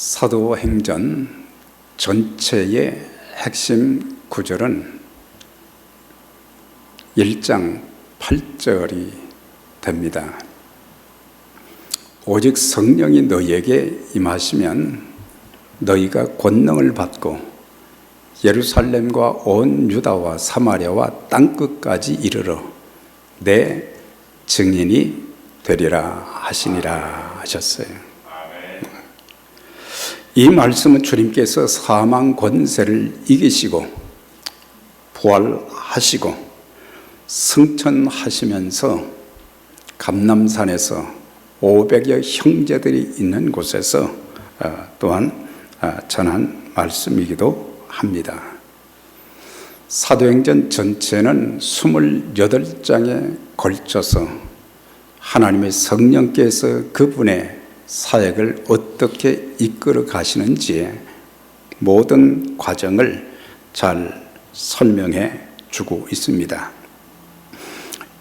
사도행전 전체의 핵심 구절은 1장 8절이 됩니다. 오직 성령이 너희에게 임하시면 너희가 권능을 받고 예루살렘과 온 유다와 사마리아와 땅끝까지 이르러 내 증인이 되리라 하시니라 하셨어요. 이 말씀은 주님께서 사망 권세를 이기시고 부활하시고 승천하시면서 감람산에서 500여 형제들이 있는 곳에서 또한 전한 말씀이기도 합니다. 사도행전 전체는 28장에 걸쳐서 하나님의 성령께서 그분의 사역을 어떻게 이끌어 가시는지의 모든 과정을 잘 설명해 주고 있습니다.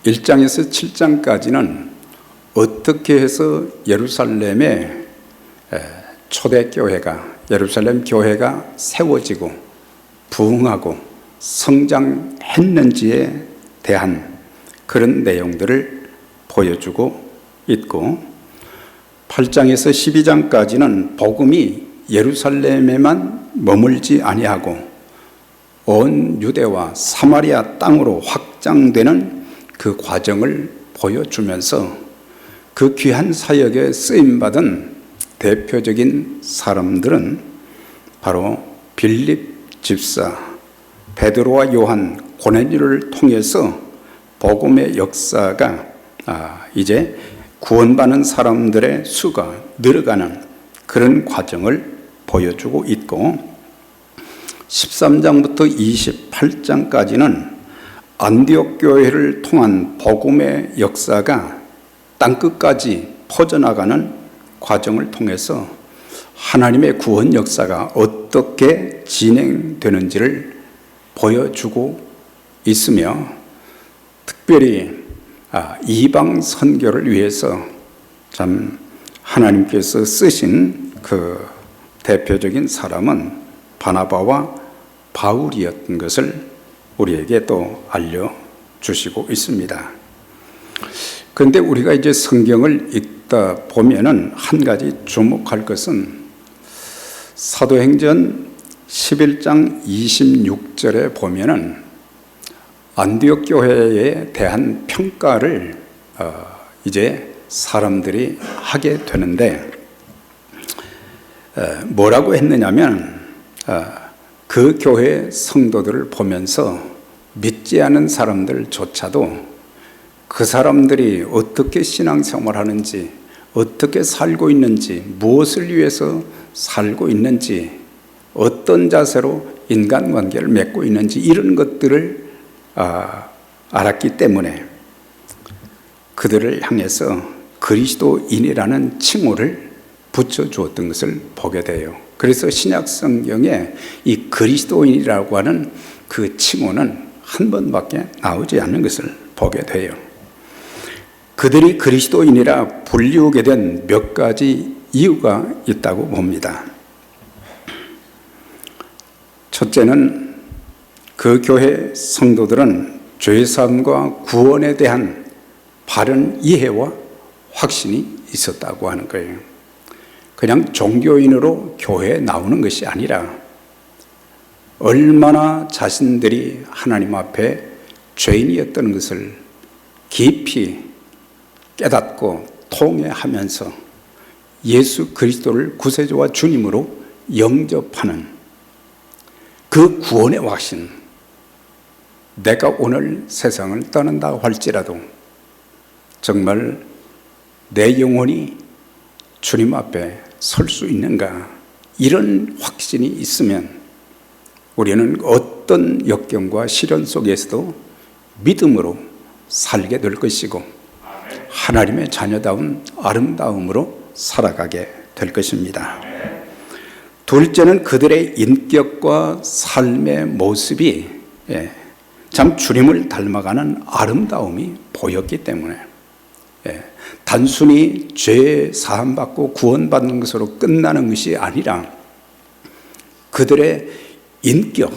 1장에서 7장까지는 어떻게 해서 예루살렘의 초대교회가, 예루살렘 교회가 세워지고 부흥하고 성장했는지에 대한 그런 내용들을 보여주고 있고, 8장에서 12장까지는 복음이 예루살렘에만 머물지 아니하고 온 유대와 사마리아 땅으로 확장되는 그 과정을 보여주면서 그 귀한 사역에 쓰임받은 대표적인 사람들은 바로 빌립 집사, 베드로와 요한, 고넬료를 통해서 복음의 역사가 이제 구원받는 사람들의 수가 늘어가는 그런 과정을 보여주고 있고, 13장부터 28장까지는 안디옥 교회를 통한 복음의 역사가 땅끝까지 퍼져나가는 과정을 통해서 하나님의 구원 역사가 어떻게 진행되는지를 보여주고 있으며, 특별히 이방 선교를 위해서 참 하나님께서 쓰신 그 대표적인 사람은 바나바와 바울이었던 것을 우리에게 또 알려주시고 있습니다. 그런데 우리가 이제 성경을 읽다 보면은 한 가지 주목할 것은 사도행전 11장 26절에 보면은 안디옥 교회에 대한 평가를 이제 사람들이 하게 되는데, 뭐라고 했느냐면 그 교회 성도들을 보면서 믿지 않은 사람들조차도 그 사람들이 어떻게 신앙생활을 하는지, 어떻게 살고 있는지, 무엇을 위해서 살고 있는지, 어떤 자세로 인간관계를 맺고 있는지, 이런 것들을 알았기 때문에 그들을 향해서 그리스도인이라는 칭호를 붙여주었던 것을 보게 돼요. 그래서 신약 성경에 이 그리스도인이라고 하는 그 칭호는 한 번밖에 나오지 않는 것을 보게 돼요. 그들이 그리스도인이라 불리우게 된 몇 가지 이유가 있다고 봅니다. 첫째는 그 교회 성도들은 죄사함과 구원에 대한 바른 이해와 확신이 있었다고 하는 거예요. 그냥 종교인으로 교회에 나오는 것이 아니라 얼마나 자신들이 하나님 앞에 죄인이었던 것을 깊이 깨닫고 통회하면서 예수 그리스도를 구세주와 주님으로 영접하는 그 구원의 확신, 내가 오늘 세상을 떠난다고 할지라도 정말 내 영혼이 주님 앞에 설 수 있는가, 이런 확신이 있으면 우리는 어떤 역경과 시련 속에서도 믿음으로 살게 될 것이고 하나님의 자녀다운 아름다움으로 살아가게 될 것입니다. 둘째는 그들의 인격과 삶의 모습이 참 주님을 닮아가는 아름다움이 보였기 때문에 단순히 죄 사함받고 구원받는 것으로 끝나는 것이 아니라 그들의 인격,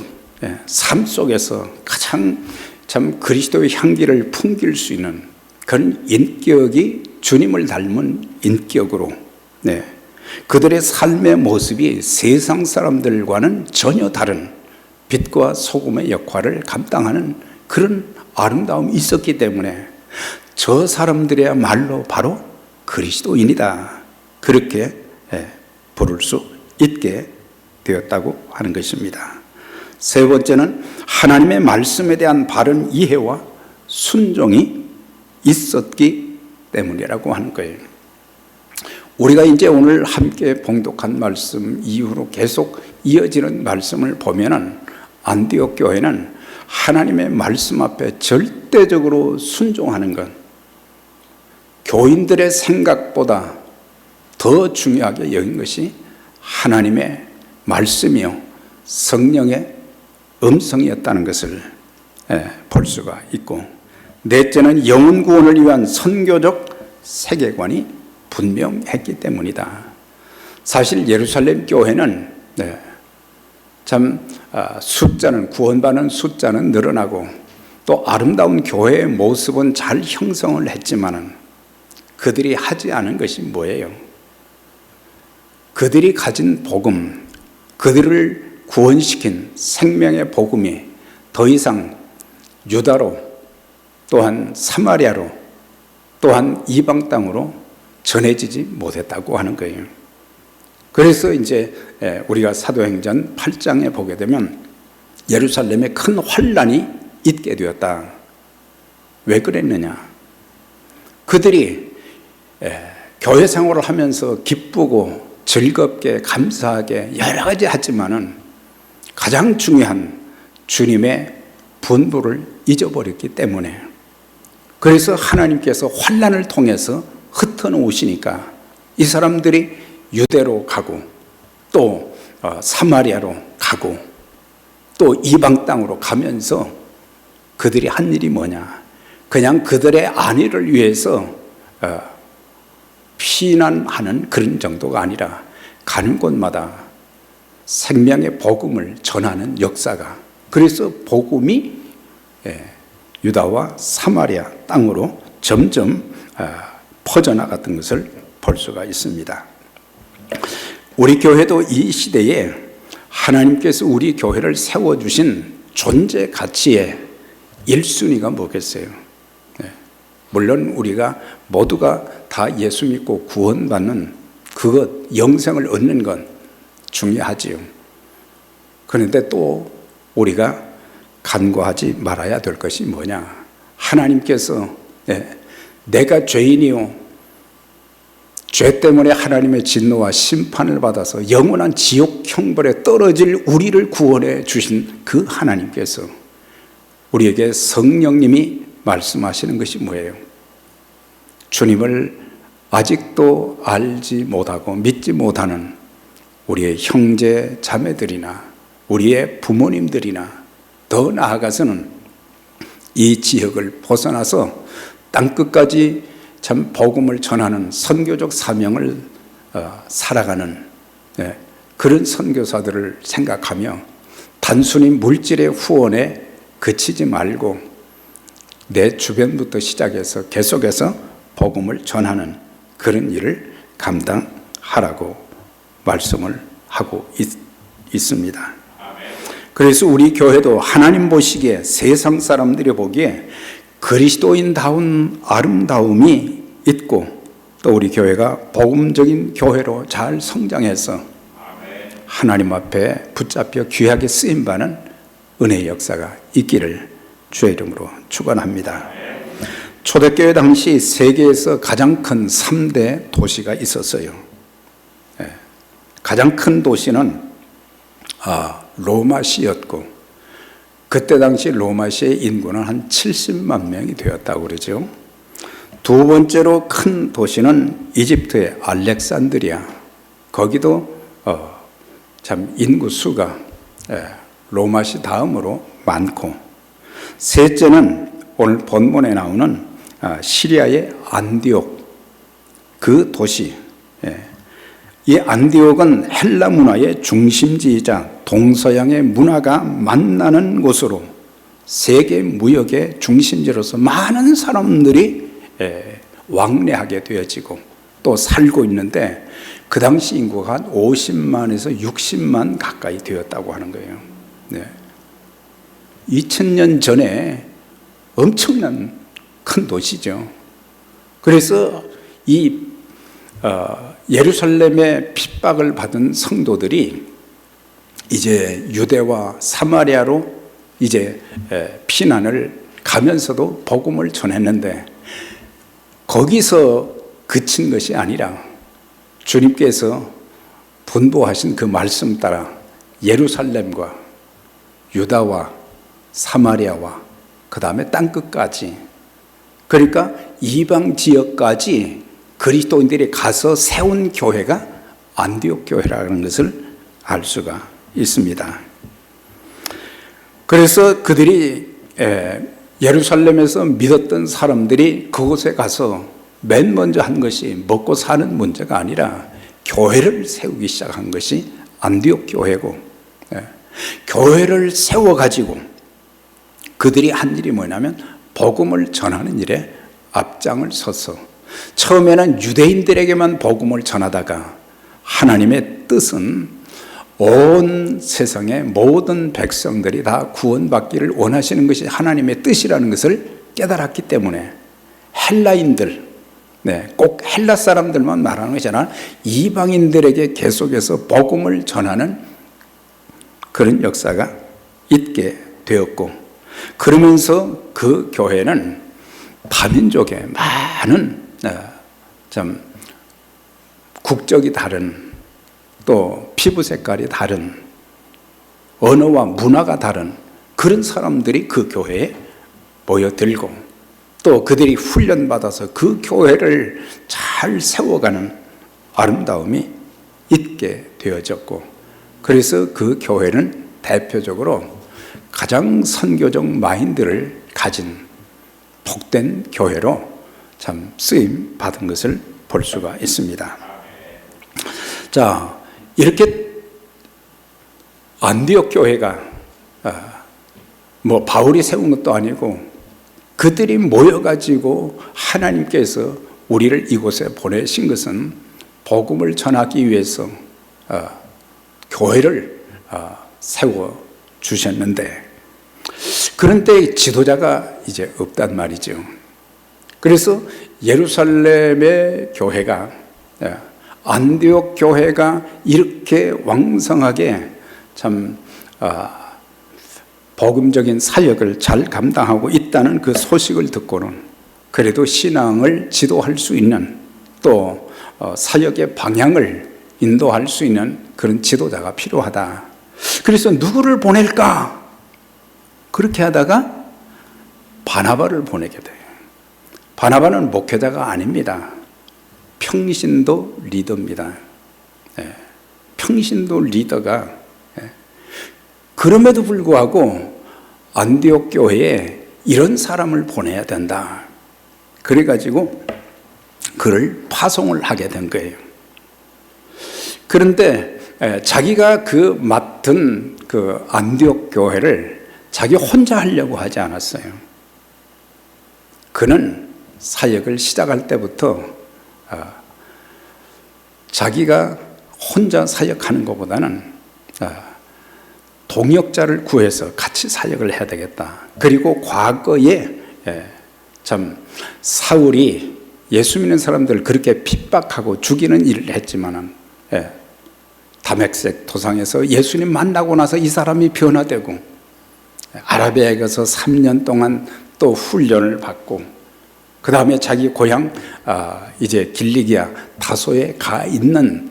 삶 속에서 가장 참 그리스도의 향기를 풍길 수 있는 그런 인격이 주님을 닮은 인격으로, 그들의 삶의 모습이 세상 사람들과는 전혀 다른 빛과 소금의 역할을 감당하는 그런 아름다움이 있었기 때문에 저 사람들이야말로 바로 그리스도인이다, 그렇게 부를 수 있게 되었다고 하는 것입니다. 세 번째는 하나님의 말씀에 대한 바른 이해와 순종이 있었기 때문이라고 하는 거예요. 우리가 이제 오늘 함께 봉독한 말씀 이후로 계속 이어지는 말씀을 보면은 안디옥 교회는 하나님의 말씀 앞에 절대적으로 순종하는 것, 교인들의 생각보다 더 중요하게 여긴 것이 하나님의 말씀이요 성령의 음성이었다는 것을 볼 수가 있고, 넷째는 영혼 구원을 위한 선교적 세계관이 분명했기 때문이다. 사실 예루살렘 교회는 참 숫자는, 구원받는 숫자는 늘어나고 또 아름다운 교회의 모습은 잘 형성을 했지만은 그들이 하지 않은 것이 뭐예요? 그들이 가진 복음, 그들을 구원시킨 생명의 복음이 더 이상 유다로, 또한 사마리아로, 또한 이방 땅으로 전해지지 못했다고 하는 거예요. 그래서 이제 우리가 사도행전 8장에 보게 되면 예루살렘에 큰 환란이 있게 되었다. 왜 그랬느냐? 그들이 교회 생활을 하면서 기쁘고 즐겁게 감사하게 여러 가지 하지만은 가장 중요한 주님의 분부를 잊어버렸기 때문에, 그래서 하나님께서 환란을 통해서 흩어놓으시니까 이 사람들이 유대로 가고 또 사마리아로 가고 또 이방 땅으로 가면서 그들이 한 일이 뭐냐? 그냥 그들의 안위를 위해서 피난하는 그런 정도가 아니라 가는 곳마다 생명의 복음을 전하는 역사가, 그래서 복음이 유다와 사마리아 땅으로 점점 퍼져나갔던 것을 볼 수가 있습니다. 우리 교회도 이 시대에 하나님께서 우리 교회를 세워주신 존재 가치의 1순위가 뭐겠어요? 물론 우리가 모두가 다 예수 믿고 구원받는 그것, 영생을 얻는 건 중요하지요. 그런데 또 우리가 간과하지 말아야 될 것이 뭐냐? 하나님께서 내가 죄인이요, 죄 때문에 하나님의 진노와 심판을 받아서 영원한 지옥 형벌에 떨어질 우리를 구원해 주신 그 하나님께서 우리에게 성령님이 말씀하시는 것이 뭐예요? 주님을 아직도 알지 못하고 믿지 못하는 우리의 형제 자매들이나 우리의 부모님들이나 더 나아가서는 이 지역을 벗어나서 땅끝까지 참 복음을 전하는 선교적 사명을 살아가는 그런 선교사들을 생각하며 단순히 물질의 후원에 그치지 말고 내 주변부터 시작해서 계속해서 복음을 전하는 그런 일을 감당하라고 말씀을 하고 있습니다. 그래서 우리 교회도 하나님 보시기에, 세상 사람들이 보기에 그리스도인다운 아름다움이 있고, 또 우리 교회가 복음적인 교회로 잘 성장해서 하나님 앞에 붙잡혀 귀하게 쓰임받는 은혜의 역사가 있기를 주의 이름으로 축원합니다. 초대교회 당시 세계에서 가장 큰 3대 도시가 있었어요. 가장 큰 도시는 로마시였고, 그때 당시 로마시의 인구는 한 70만 명이 되었다고 그러죠. 두 번째로 큰 도시는 이집트의 알렉산드리아, 거기도 참 인구 수가 로마시 다음으로 많고, 셋째는 오늘 본문에 나오는 시리아의 안디옥, 그 도시, 이 안디옥은 헬라 문화의 중심지이자 동서양의 문화가 만나는 곳으로 세계 무역의 중심지로서 많은 사람들이 왕래하게 되어지고 또 살고 있는데, 그 당시 인구가 한 50만에서 60만 가까이 되었다고 하는 거예요. 2000년 전에 엄청난 큰 도시죠. 그래서 이 예루살렘의 핍박을 받은 성도들이 이제 유대와 사마리아로 이제 피난을 가면서도 복음을 전했는데, 거기서 그친 것이 아니라 주님께서 분부하신 그 말씀 따라 예루살렘과 유다와 사마리아와 그 다음에 땅끝까지, 그러니까 이방 지역까지 그리스도인들이 가서 세운 교회가 안디옥 교회라는 것을 알 수가 있습니다. 그래서 그들이 예루살렘에서 믿었던 사람들이 그곳에 가서 맨 먼저 한 것이 먹고 사는 문제가 아니라 교회를 세우기 시작한 것이 안디옥 교회고, 교회를 세워가지고 그들이 한 일이 뭐냐면 복음을 전하는 일에 앞장을 서서, 처음에는 유대인들에게만 복음을 전하다가 하나님의 뜻은 온 세상의 모든 백성들이 다 구원받기를 원하시는 것이 하나님의 뜻이라는 것을 깨달았기 때문에 헬라인들, 꼭 헬라 사람들만 말하는 것이 아니라 이방인들에게 계속해서 복음을 전하는 그런 역사가 있게 되었고, 그러면서 그 교회는 다민족의 많은 참 국적이 다른, 또 피부 색깔이 다른, 언어와 문화가 다른 그런 사람들이 그 교회에 모여들고, 또 그들이 훈련받아서 그 교회를 잘 세워가는 아름다움이 있게 되어졌고, 그래서 그 교회는 대표적으로 가장 선교적 마인드를 가진 복된 교회로 참 쓰임 받은 것을 볼 수가 있습니다. 자, 이렇게 안디옥 교회가 뭐 바울이 세운 것도 아니고 그들이 모여가지고 하나님께서 우리를 이곳에 보내신 것은 복음을 전하기 위해서 교회를 세워 주셨는데, 그런데 지도자가 이제 없단 말이죠. 그래서 예루살렘의 교회가, 안디옥 교회가 이렇게 왕성하게 참 복음적인 사역을 잘 감당하고 있다는 그 소식을 듣고는 그래도 신앙을 지도할 수 있는, 또 사역의 방향을 인도할 수 있는 그런 지도자가 필요하다. 그래서 누구를 보낼까? 그렇게 하다가 바나바를 보내게 돼요. 바나바는 목회자가 아닙니다. 평신도 리더입니다. 평신도 리더가, 그럼에도 불구하고 안디옥 교회에 이런 사람을 보내야 된다. 그래가지고 그를 파송을 하게 된 거예요. 그런데 자기가 그 맡은 그 안디옥 교회를 자기 혼자 하려고 하지 않았어요. 그는 사역을 시작할 때부터 자기가 혼자 사역하는 것보다는 동역자를 구해서 같이 사역을 해야 되겠다. 그리고 과거에 참 사울이 예수 믿는 사람들을 그렇게 핍박하고 죽이는 일을 했지만은, 다메섹 도상에서 예수님 만나고 나서 이 사람이 변화되고 아라비아에 가서 3년 동안 또 훈련을 받고, 그 다음에 자기 고향 이제 길리기아 다소에 가 있는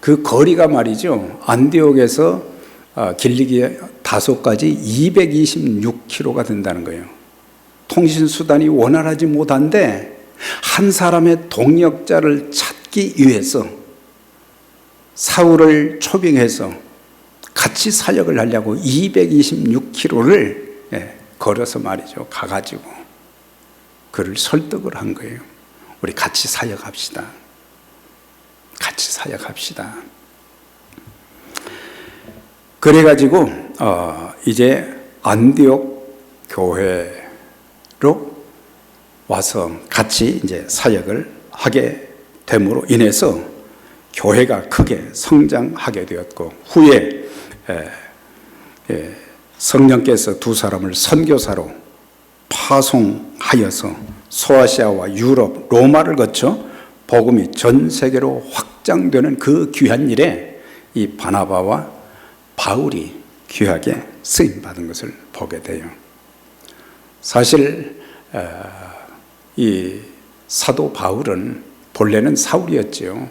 그 거리가 말이죠, 안디옥에서 길리기아 다소까지 226km가 된다는 거예요. 통신수단이 원활하지 못한데 한 사람의 동역자를 찾기 위해서 사울을 초빙해서 같이 사역을 하려고 226km를 걸어서 말이죠, 가가지고 그를 설득을 한 거예요. 우리 같이 사역합시다. 같이 사역합시다. 그래가지고 이제 안디옥 교회로 와서 같이 이제 사역을 하게 됨으로 인해서 교회가 크게 성장하게 되었고, 후에 성령께서 두 사람을 선교사로 파송하여서 소아시아와 유럽, 로마를 거쳐 복음이 전 세계로 확장되는 그 귀한 일에 이 바나바와 바울이 귀하게 쓰임받은 것을 보게 돼요. 사실 이 사도 바울은 본래는 사울이었지요.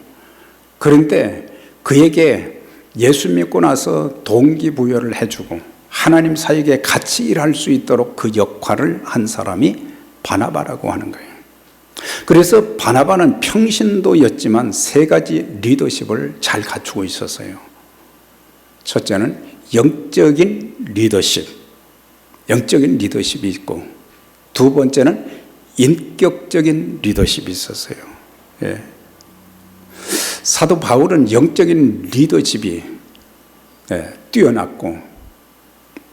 그런데 그에게 예수 믿고 나서 동기부여를 해주고 하나님 사역에 같이 일할 수 있도록 그 역할을 한 사람이 바나바라고 하는 거예요. 그래서 바나바는 평신도였지만 세 가지 리더십을 잘 갖추고 있었어요. 첫째는 영적인 리더십이 있고, 두 번째는 인격적인 리더십이 있었어요. 예. 사도 바울은 영적인 리더십이 뛰어났고,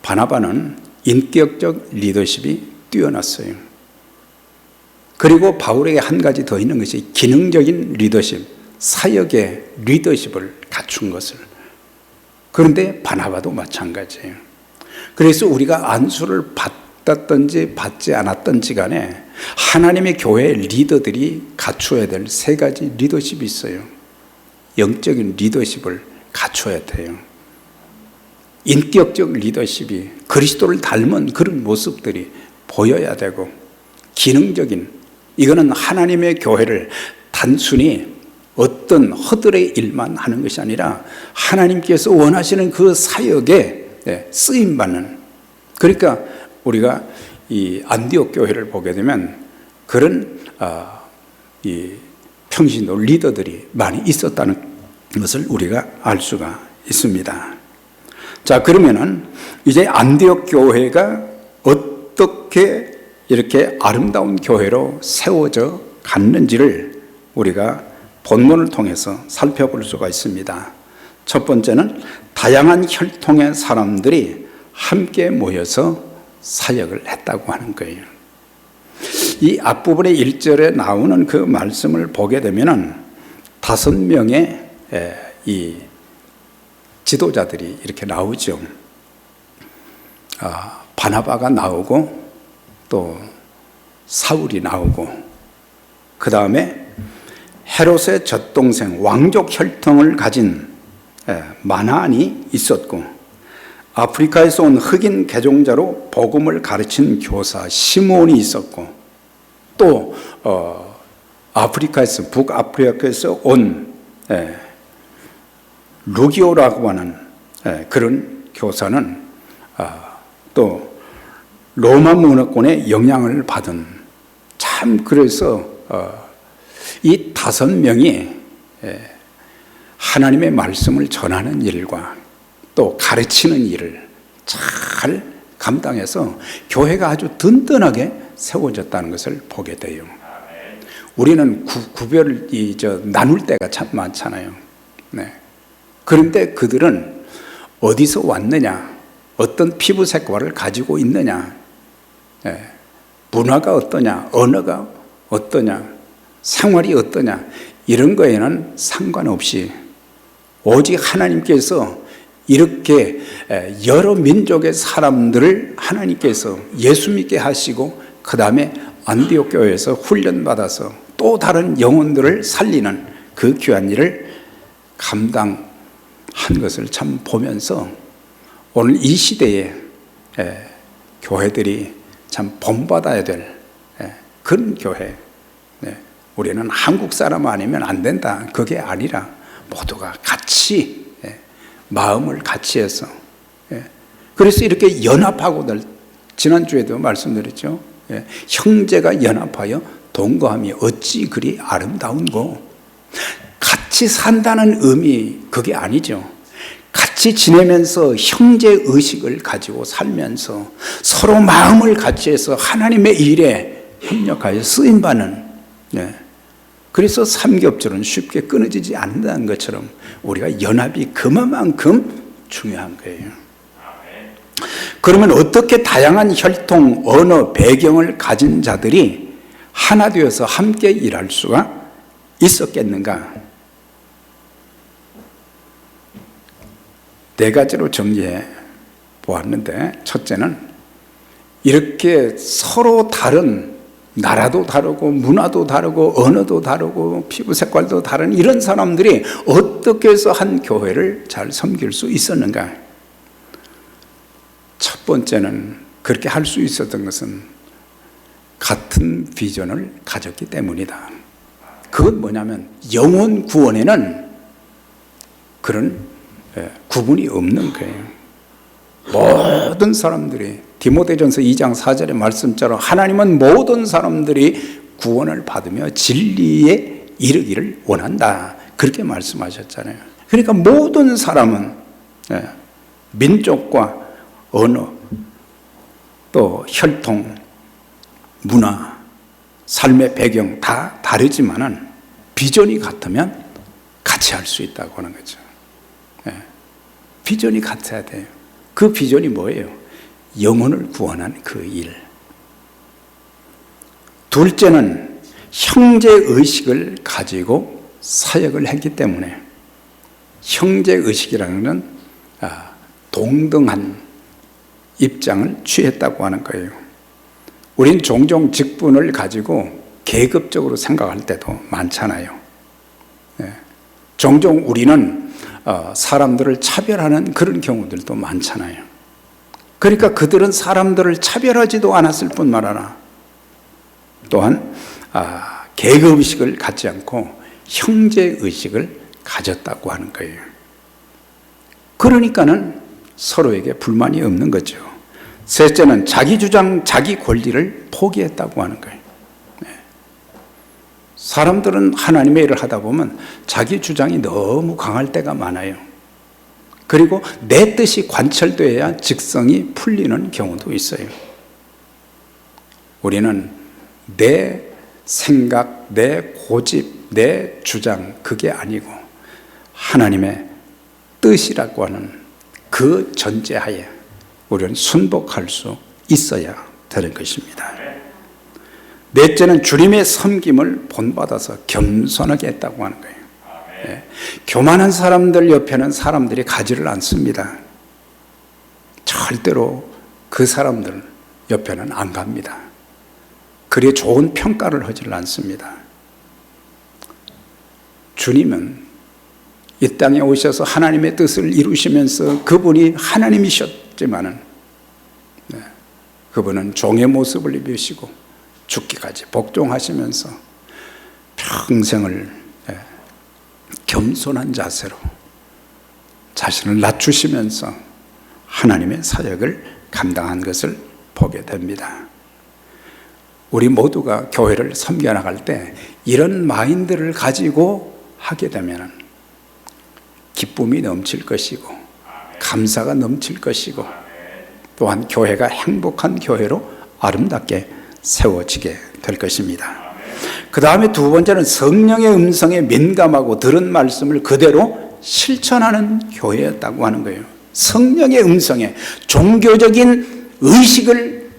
바나바는 인격적 리더십이 뛰어났어요. 그리고 바울에게 한 가지 더 있는 것이 기능적인 리더십, 사역의 리더십을 갖춘 것을. 그런데 바나바도 마찬가지예요. 그래서 우리가 안수를 받았든지 받지 않았든지 간에 하나님의 교회 리더들이 갖춰야 될 세 가지 리더십이 있어요. 영적인 리더십을 갖춰야 돼요. 인격적 리더십이 그리스도를 닮은 그런 모습들이 보여야 되고, 기능적인, 이거는 하나님의 교회를 단순히 어떤 허들의 일만 하는 것이 아니라 하나님께서 원하시는 그 사역에 쓰임받는, 그러니까 우리가 이 안디옥 교회를 보게 되면 그런 이 평신도 리더들이 많이 있었다는 것을 우리가 알 수가 있습니다. 자, 그러면은 이제 안디옥 교회가 어떻게 이렇게 아름다운 교회로 세워져 갔는지를 우리가 본문을 통해서 살펴볼 수가 있습니다. 첫 번째는 다양한 혈통의 사람들이 함께 모여서 사역을 했다고 하는 거예요. 이 앞부분의 1절에 나오는 그 말씀을 보게 되면은 5명의 이 지도자들이 이렇게 나오죠. 바나바가 나오고, 또 사울이 나오고, 그 다음에 헤롯의 젖동생 왕족 혈통을 가진 마나안이 있었고, 아프리카에서 온 흑인 개종자로 복음을 가르친 교사 시몬이 있었고, 또 북아프리카에서 온 루기오라고 하는 그런 교사는 또 로마 문화권의 영향을 받은, 참 그래서 이 5명이 하나님의 말씀을 전하는 일과 또 가르치는 일을 잘 감당해서 교회가 아주 든든하게 세워졌다는 것을 보게 돼요. 우리는 구별을 나눌 때가 참 많잖아요. 네. 그런데 그들은 어디서 왔느냐, 어떤 피부 색깔을 가지고 있느냐, 문화가 어떠냐, 언어가 어떠냐, 생활이 어떠냐, 이런 거에는 상관없이 오직 하나님께서 이렇게 여러 민족의 사람들을 하나님께서 예수 믿게 하시고, 그 다음에 안디옥 교회에서 훈련받아서 또 다른 영혼들을 살리는 그 귀한 일을 감당한 것을 참 보면서 오늘 이 시대에 교회들이 참 본받아야 될 그런 교회, 우리는 한국 사람 아니면 안 된다, 그게 아니라 모두가 같이 마음을 같이 해서, 그래서 이렇게 연합하고들, 지난주에도 말씀드렸죠. 형제가 연합하여 동거함이 어찌 그리 아름다운고. 같이 산다는 의미 그게 아니죠. 같이 지내면서 형제 의식을 가지고 살면서 서로 마음을 같이 해서 하나님의 일에 협력하여 쓰임받는 그래서 삼겹살은 쉽게 끊어지지 않는다는 것처럼 우리가 연합이 그만큼 중요한 거예요. 그러면 어떻게 다양한 혈통, 언어, 배경을 가진 자들이 하나 되어서 함께 일할 수가 있었겠는가? 네 가지로 정리해 보았는데, 첫째는 이렇게 서로 다른, 나라도 다르고 문화도 다르고 언어도 다르고 피부 색깔도 다른 이런 사람들이 어떻게 해서 한 교회를 잘 섬길 수 있었는가? 첫 번째는 그렇게 할 수 있었던 것은 같은 비전을 가졌기 때문이다. 그건 뭐냐면 영혼 구원에는 그런 구분이 없는 거예요. 모든 사람들이 디모데전서 2장 4절의 말씀처럼 하나님은 모든 사람들이 구원을 받으며 진리에 이르기를 원한다. 그렇게 말씀하셨잖아요. 그러니까 모든 사람은 민족과 언어, 또 혈통, 문화, 삶의 배경 다 다르지만은 비전이 같으면 같이 할 수 있다고 하는 거죠. 비전이 같아야 돼요. 그 비전이 뭐예요? 영혼을 구원한 그 일. 둘째는 형제의식을 가지고 사역을 했기 때문에, 형제의식이라는 건 동등한 입장을 취했다고 하는 거예요. 우린 종종 직분을 가지고 계급적으로 생각할 때도 많잖아요. 종종 우리는 사람들을 차별하는 그런 경우들도 많잖아요. 그러니까 그들은 사람들을 차별하지도 않았을 뿐만 아니라 또한 계급의식을 갖지 않고 형제의식을 가졌다고 하는 거예요. 그러니까는 서로에게 불만이 없는 거죠. 셋째는 자기 주장, 자기 권리를 포기했다고 하는 거예요. 사람들은 하나님의 일을 하다 보면 자기 주장이 너무 강할 때가 많아요. 그리고 내 뜻이 관철되어야 직성이 풀리는 경우도 있어요. 우리는 내 생각, 내 고집, 내 주장, 그게 아니고 하나님의 뜻이라고 하는 그 전제하에 우리는 순복할 수 있어야 되는 것입니다. 넷째는 주님의 섬김을 본받아서 겸손하게 했다고 하는 거예요. 교만한 사람들 옆에는 사람들이 가지를 않습니다. 절대로 그 사람들 옆에는 안 갑니다. 그리 좋은 평가를 하지를 않습니다. 주님은 이 땅에 오셔서 하나님의 뜻을 이루시면서 그분이 하나님이셨지만은 그분은 종의 모습을 입으시고 죽기까지 복종하시면서 평생을 겸손한 자세로 자신을 낮추시면서 하나님의 사역을 감당한 것을 보게 됩니다. 우리 모두가 교회를 섬겨나갈 때 이런 마인드를 가지고 하게 되면 기쁨이 넘칠 것이고 감사가 넘칠 것이고 또한 교회가 행복한 교회로 아름답게 세워지게 될 것입니다. 그 다음에 두 번째는 성령의 음성에 민감하고 들은 말씀을 그대로 실천하는 교회였다고 하는 거예요. 성령의 음성에 종교적인 의식을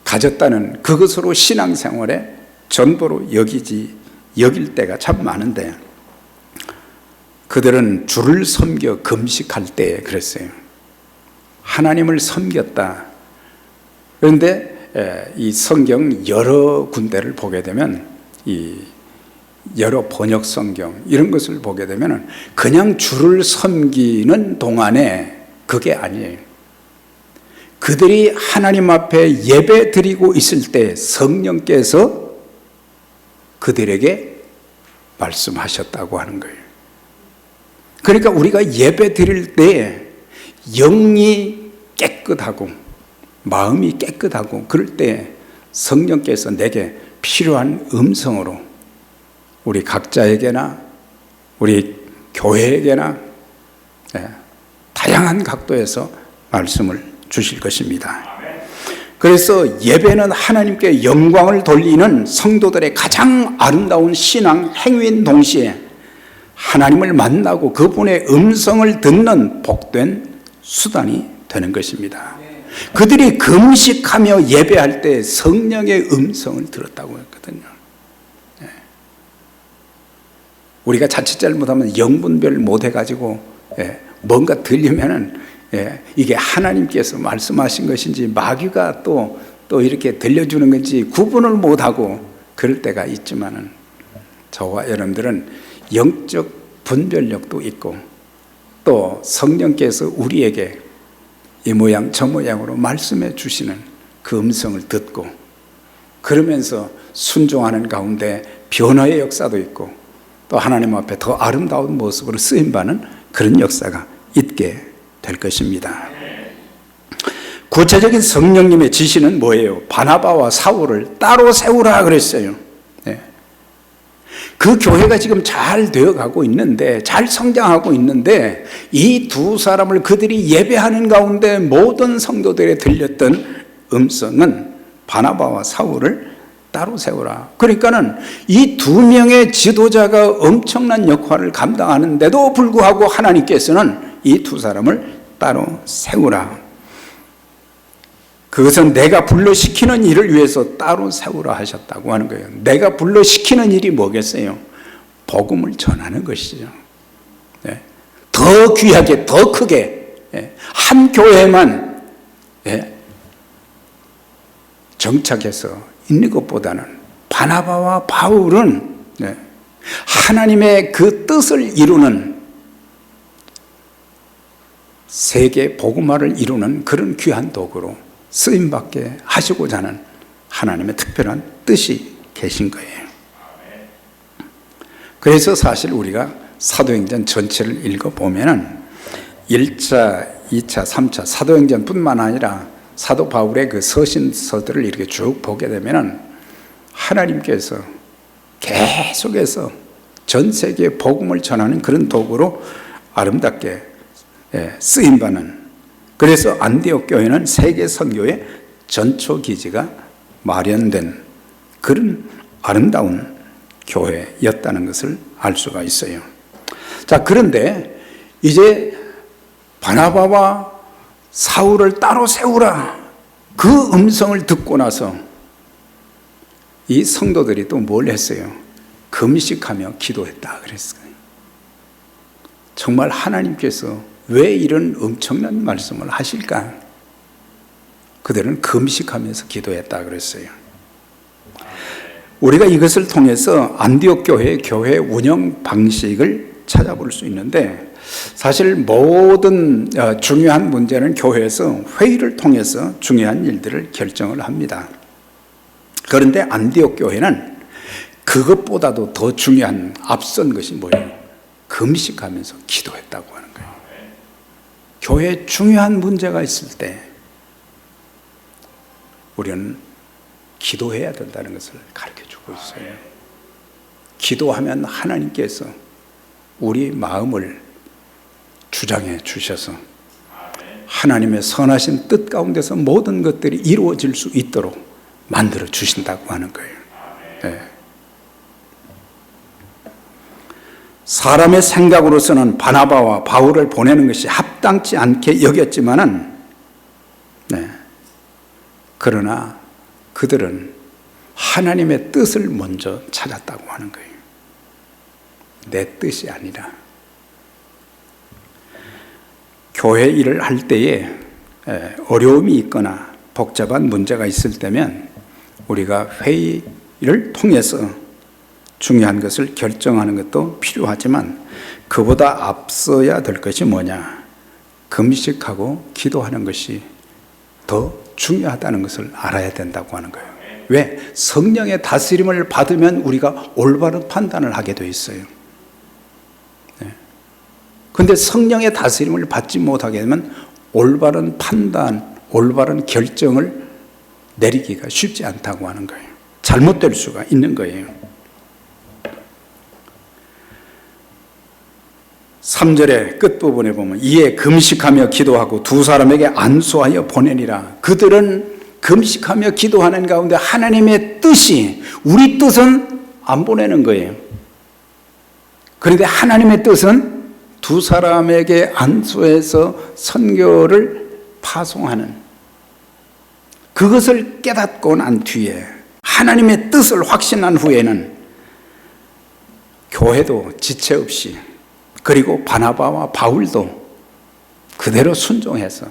가졌다는 그것으로 신앙생활의 전부로 여길 때가 참 많은데, 그들은 주를 섬겨 금식할 때 그랬어요. 하나님을 섬겼다. 그런데 이 성경 여러 군데를 보게 되면, 이 여러 번역 성경 이런 것을 보게 되면 그냥 주를 섬기는 동안에 그게 아니에요. 그들이 하나님 앞에 예배 드리고 있을 때 성령께서 그들에게 말씀하셨다고 하는 거예요. 그러니까 우리가 예배 드릴 때 영이 깨끗하고 마음이 깨끗하고 그럴 때 성령께서 내게 필요한 음성으로 우리 각자에게나 우리 교회에게나 다양한 각도에서 말씀을 주실 것입니다. 그래서 예배는 하나님께 영광을 돌리는 성도들의 가장 아름다운 신앙 행위인 동시에 하나님을 만나고 그분의 음성을 듣는 복된 수단이 되는 것입니다. 그들이 금식하며 예배할 때 성령의 음성을 들었다고 했거든요. 우리가 자칫 잘못하면 영분별 못해가지고 뭔가 들리면은 이게 하나님께서 말씀하신 것인지 마귀가 또 이렇게 들려주는 건지 구분을 못하고 그럴 때가 있지만은 저와 여러분들은 영적 분별력도 있고 또 성령께서 우리에게 이 모양 저 모양으로 말씀해 주시는 그 음성을 듣고 그러면서 순종하는 가운데 변화의 역사도 있고 또 하나님 앞에 더 아름다운 모습으로 쓰임받는 그런 역사가 있게 될 것입니다. 구체적인 성령님의 지시는 뭐예요? 바나바와 사울을 따로 세우라 그랬어요. 그 교회가 지금 잘 되어가고 있는데, 잘 성장하고 있는데 이 두 사람을 그들이 예배하는 가운데 모든 성도들에 들렸던 음성은 바나바와 사울을 따로 세우라. 그러니까는 이 두 명의 지도자가 엄청난 역할을 감당하는데도 불구하고 하나님께서는 이 두 사람을 따로 세우라. 그것은 내가 불러시키는 일을 위해서 따로 세우라 하셨다고 하는 거예요. 내가 불러시키는 일이 뭐겠어요? 복음을 전하는 것이죠. 더 귀하게, 더 크게 한 교회만 정착해서 있는 것보다는 바나바와 바울은 하나님의 그 뜻을 이루는 세계 복음화를 이루는 그런 귀한 도구로 쓰임받게 하시고자 하는 하나님의 특별한 뜻이 계신 거예요. 그래서 사실 우리가 사도행전 전체를 읽어보면은 1차, 2차, 3차 사도행전뿐만 아니라 사도 바울의 그 서신서들을 이렇게 쭉 보게 되면은 하나님께서 계속해서 전 세계에 복음을 전하는 그런 도구로 아름답게 쓰임받는, 그래서 안디옥 교회는 세계 선교의 전초 기지가 마련된 그런 아름다운 교회였다는 것을 알 수가 있어요. 자, 그런데 이제 바나바와 사울을 따로 세우라, 그 음성을 듣고 나서 이 성도들이 또 뭘 했어요? 금식하며 기도했다 그랬어요. 정말 하나님께서 왜 이런 엄청난 말씀을 하실까? 그들은 금식하면서 기도했다 그랬어요. 우리가 이것을 통해서 안디옥 교회의 교회 운영 방식을 찾아볼 수 있는데, 사실 모든 중요한 문제는 교회에서 회의를 통해서 중요한 일들을 결정을 합니다. 그런데 안디옥 교회는 그것보다도 더 중요한 앞선 것이 뭐예요? 금식하면서 기도했다고 하는 거예요. 교회에 중요한 문제가 있을 때 우리는 기도해야 된다는 것을 가르쳐주고 있어요. 기도하면 하나님께서 우리 마음을 주장해 주셔서 하나님의 선하신 뜻 가운데서 모든 것들이 이루어질 수 있도록 만들어 주신다고 하는 거예요. 네. 사람의 생각으로서는 바나바와 바울을 보내는 것이 합당치 않게 여겼지만은, 그러나 그들은 하나님의 뜻을 먼저 찾았다고 하는 거예요. 내 뜻이 아니라. 교회 일을 할 때에 어려움이 있거나 복잡한 문제가 있을 때면 우리가 회의를 통해서 중요한 것을 결정하는 것도 필요하지만, 그보다 앞서야 될 것이 뭐냐? 금식하고 기도하는 것이 더 중요하다는 것을 알아야 된다고 하는 거예요. 왜? 성령의 다스림을 받으면 우리가 올바른 판단을 하게 돼 있어요. 그런데 성령의 다스림을 받지 못하게 되면 올바른 판단, 올바른 결정을 내리기가 쉽지 않다고 하는 거예요. 잘못될 수가 있는 거예요. 3절의 끝부분에 보면 이에 금식하며 기도하고 두 사람에게 안수하여 보내니라. 그들은 금식하며 기도하는 가운데 하나님의 뜻이, 우리 뜻은 안 보내는 거예요. 그런데 하나님의 뜻은 두 사람에게 안수해서 선교를 파송하는, 그것을 깨닫고 난 뒤에, 하나님의 뜻을 확신한 후에는 교회도 지체 없이, 그리고 바나바와 바울도 그대로 순종해서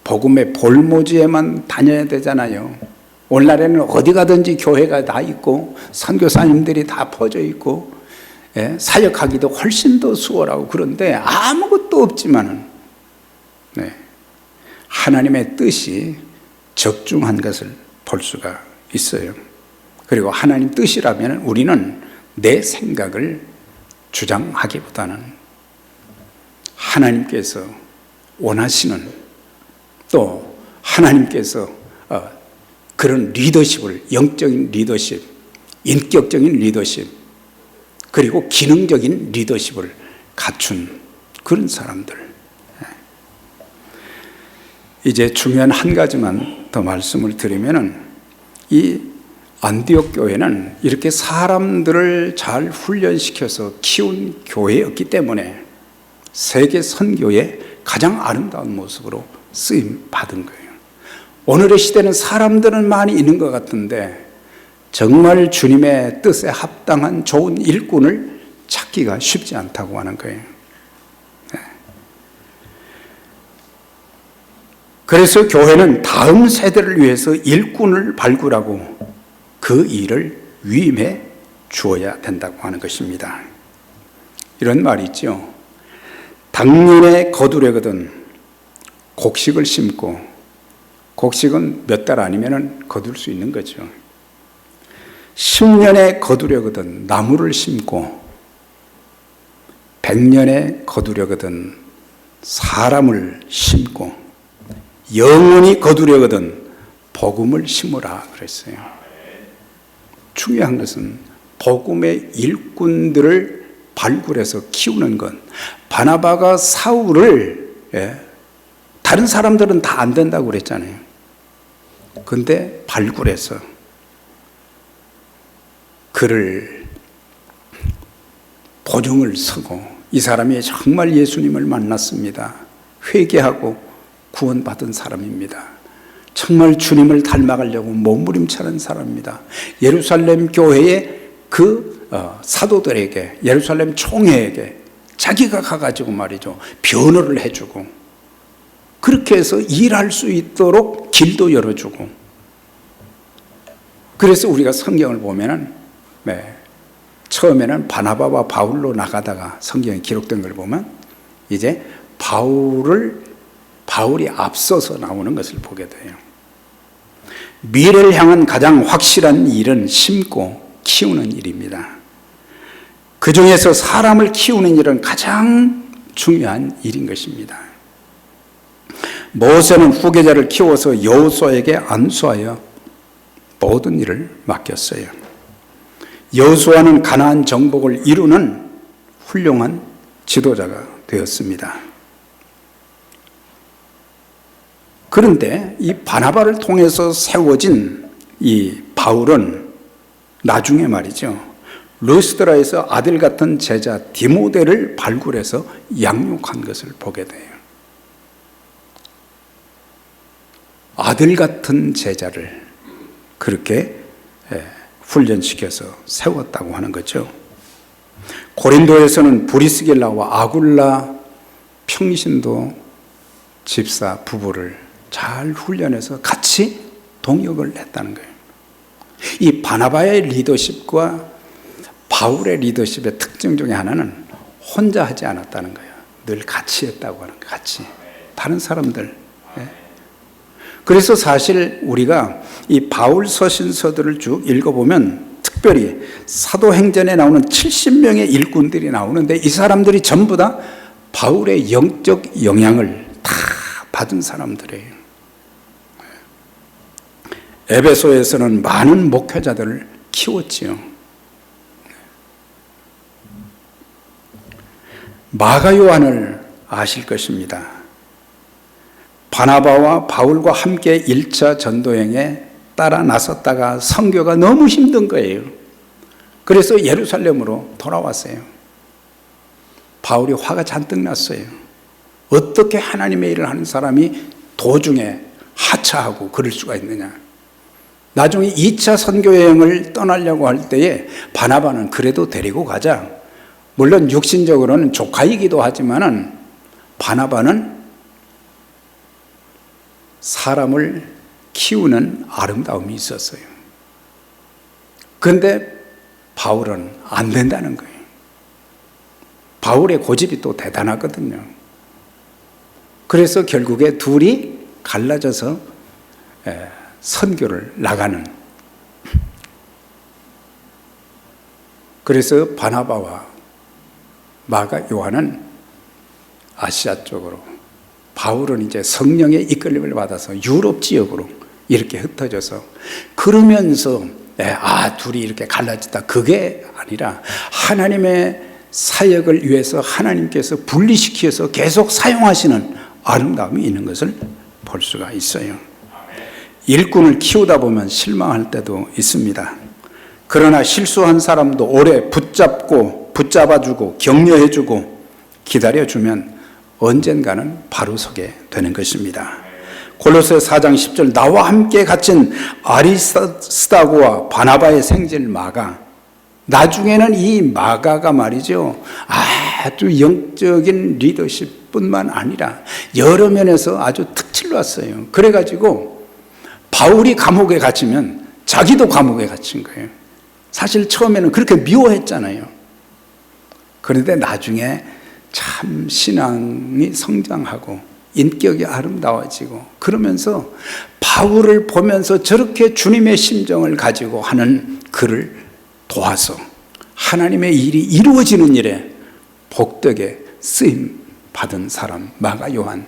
복음의 볼모지에만 다녀야 되잖아요. 오늘날에는 어디 가든지 교회가 다 있고 선교사님들이 다 퍼져 있고 사역하기도 훨씬 더 수월하고, 그런데 아무것도 없지만은 하나님의 뜻이 적중한 것을 볼 수가 있어요. 그리고 하나님 뜻이라면 우리는 내 생각을 주장하기보다는 하나님께서 원하시는, 또 하나님께서 그런 리더십을, 영적인 리더십, 인격적인 리더십, 그리고 기능적인 리더십을 갖춘 그런 사람들. 이제 중요한 한 가지만 더 말씀을 드리면은, 이 안디옥 교회는 이렇게 사람들을 잘 훈련시켜서 키운 교회였기 때문에 세계 선교의 가장 아름다운 모습으로 쓰임 받은 거예요. 오늘의 시대는 사람들은 많이 있는 것 같은데 정말 주님의 뜻에 합당한 좋은 일꾼을 찾기가 쉽지 않다고 하는 거예요. 그래서 교회는 다음 세대를 위해서 일꾼을 발굴하고 그 일을 위임해 주어야 된다고 하는 것입니다. 이런 말이 있죠. 당년에 거두려거든 곡식을 심고, 곡식은 몇 달 아니면 거둘 수 있는 거죠. 10년에 거두려거든 나무를 심고, 100년에 거두려거든 사람을 심고, 영원히 거두려거든 복음을 심으라 그랬어요. 중요한 것은 복음의 일꾼들을 발굴해서 키우는 것. 바나바가 사울을, 다른 사람들은 다 안 된다고 그랬잖아요. 그런데 발굴해서 그를 보증을 서고, 이 사람이 정말 예수님을 만났습니다, 회개하고 구원받은 사람입니다, 정말 주님을 닮아가려고 몸부림치는 사람입니다, 예루살렘 교회의 그 사도들에게, 예루살렘 총회에게 자기가 가가지고 말이죠, 변호를 해주고, 그렇게 해서 일할 수 있도록 길도 열어주고. 그래서 우리가 성경을 보면은 처음에는 바나바와 바울로 나가다가 성경에 기록된 걸 보면 이제 바울이 앞서서 나오는 것을 보게 돼요. 미래를 향한 가장 확실한 일은 심고 키우는 일입니다. 그 중에서 사람을 키우는 일은 가장 중요한 일인 것입니다. 모세는 후계자를 키워서 여호수아에게 안수하여 모든 일을 맡겼어요. 여호수아는 가나안 정복을 이루는 훌륭한 지도자가 되었습니다. 그런데 이 바나바를 통해서 세워진 이 바울은 나중에 말이죠, 르스드라에서 아들 같은 제자 디모데를 발굴해서 양육한 것을 보게 돼요. 아들 같은 제자를 그렇게 훈련시켜서 세웠다고 하는 거죠. 고린도에서는 브리스길라와 아굴라 평신도 집사 부부를 잘 훈련해서 같이 동역을 했다는 거예요. 이 바나바의 리더십과 바울의 리더십의 특징 중에 하나는 혼자 하지 않았다는 거예요. 늘 같이 했다고 하는 거예요. 같이. 다른 사람들. 그래서 사실 우리가 이 바울 서신서들을 쭉 읽어보면, 특별히 사도행전에 나오는 70명의 일꾼들이 나오는데 이 사람들이 전부 다 바울의 영적 영향을 다 받은 사람들이에요. 에베소에서는 많은 목회자들을 키웠지요. 마가 요한을 아실 것입니다. 바나바와 바울과 함께 1차 전도여행에 따라 나섰다가 선교가 너무 힘든 거예요. 그래서 예루살렘으로 돌아왔어요. 바울이 화가 잔뜩 났어요. 어떻게 하나님의 일을 하는 사람이 도중에 하차하고 그럴 수가 있느냐. 나중에 2차 선교여행을 떠나려고 할 때에 바나바는 그래도 데리고 가자. 물론 육신적으로는 조카이기도 하지만은 바나바는 사람을 키우는 아름다움이 있었어요. 그런데 바울은 안 된다는 거예요. 바울의 고집이 또 대단하거든요. 그래서 결국에 둘이 갈라져서 선교를 나가는. 그래서 바나바와 마가 요한은 아시아 쪽으로, 바울은 이제 성령의 이끌림을 받아서 유럽 지역으로 이렇게 흩어져서, 그러면서 둘이 이렇게 갈라지다, 그게 아니라 하나님의 사역을 위해서 하나님께서 분리시켜서 계속 사용하시는 아름다움이 있는 것을 볼 수가 있어요. 일꾼을 키우다 보면 실망할 때도 있습니다. 그러나 실수한 사람도 오래 붙잡아주고 격려해주고 기다려주면 언젠가는 바로 서게 되는 것입니다. 골로새 4장 10절, 나와 함께 갇힌 아리스다고와 바나바의 생질 마가, 나중에는 이 마가가 말이죠, 아주 영적인 리더십뿐만 아니라 여러 면에서 아주 특질로 왔어요. 그래가지고 바울이 감옥에 갇히면 자기도 감옥에 갇힌 거예요. 사실 처음에는 그렇게 미워했잖아요. 그런데 나중에 참 신앙이 성장하고 인격이 아름다워지고, 그러면서 바울을 보면서 저렇게 주님의 심정을 가지고 하는 그를 도와서 하나님의 일이 이루어지는 일에 복되게 쓰임 받은 사람, 마가 요한.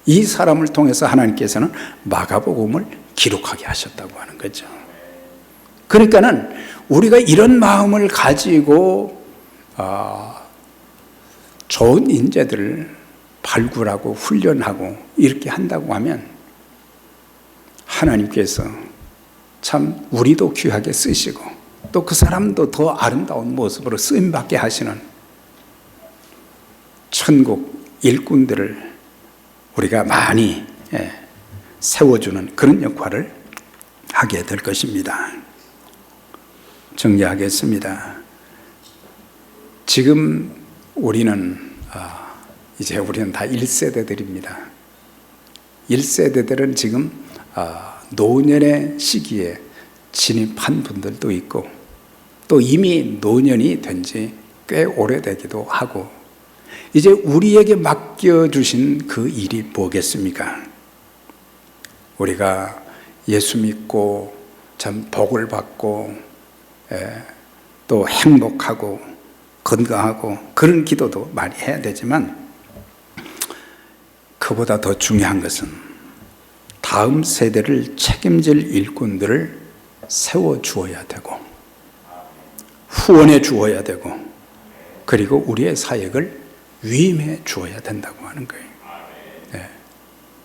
이 사람을 통해서 하나님께서는 마가복음을 기록하게 하셨다고 하는 거죠. 그러니까는 우리가 이런 마음을 가지고 좋은 인재들을 발굴하고 훈련하고 이렇게 한다고 하면 하나님께서 참 우리도 귀하게 쓰시고 또 그 사람도 더 아름다운 모습으로 쓰임받게 하시는 천국 일꾼들을 우리가 많이 세워주는 그런 역할을 하게 될 것입니다. 정리하겠습니다. 지금 우리는 우리는 다 1세대들입니다. 1세대들은 지금 노년의 시기에 진입한 분들도 있고, 또 이미 노년이 된 지 꽤 오래되기도 하고, 이제 우리에게 맡겨주신 그 일이 뭐겠습니까? 우리가 예수 믿고 참 복을 받고 또 행복하고 건강하고 그런 기도도 많이 해야 되지만, 그보다 더 중요한 것은 다음 세대를 책임질 일꾼들을 세워주어야 되고 후원해 주어야 되고, 그리고 우리의 사역을 위임해 주어야 된다고 하는 거예요.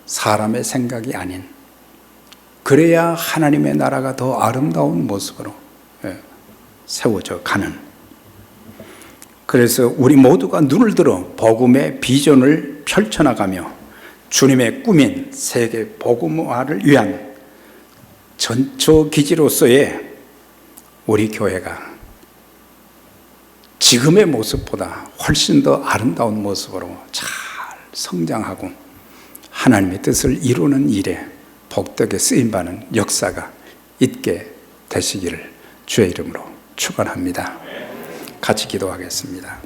사람의 생각이 아닌, 그래야 하나님의 나라가 더 아름다운 모습으로 세워져 가는. 그래서 우리 모두가 눈을 들어 복음의 비전을 펼쳐나가며 주님의 꿈인 세계 복음화를 위한 전초기지로서의 우리 교회가 지금의 모습보다 훨씬 더 아름다운 모습으로 잘 성장하고 하나님의 뜻을 이루는 일에 복되게 쓰임받는 역사가 있게 되시기를 주의 이름으로 축원합니다. 같이 기도하겠습니다.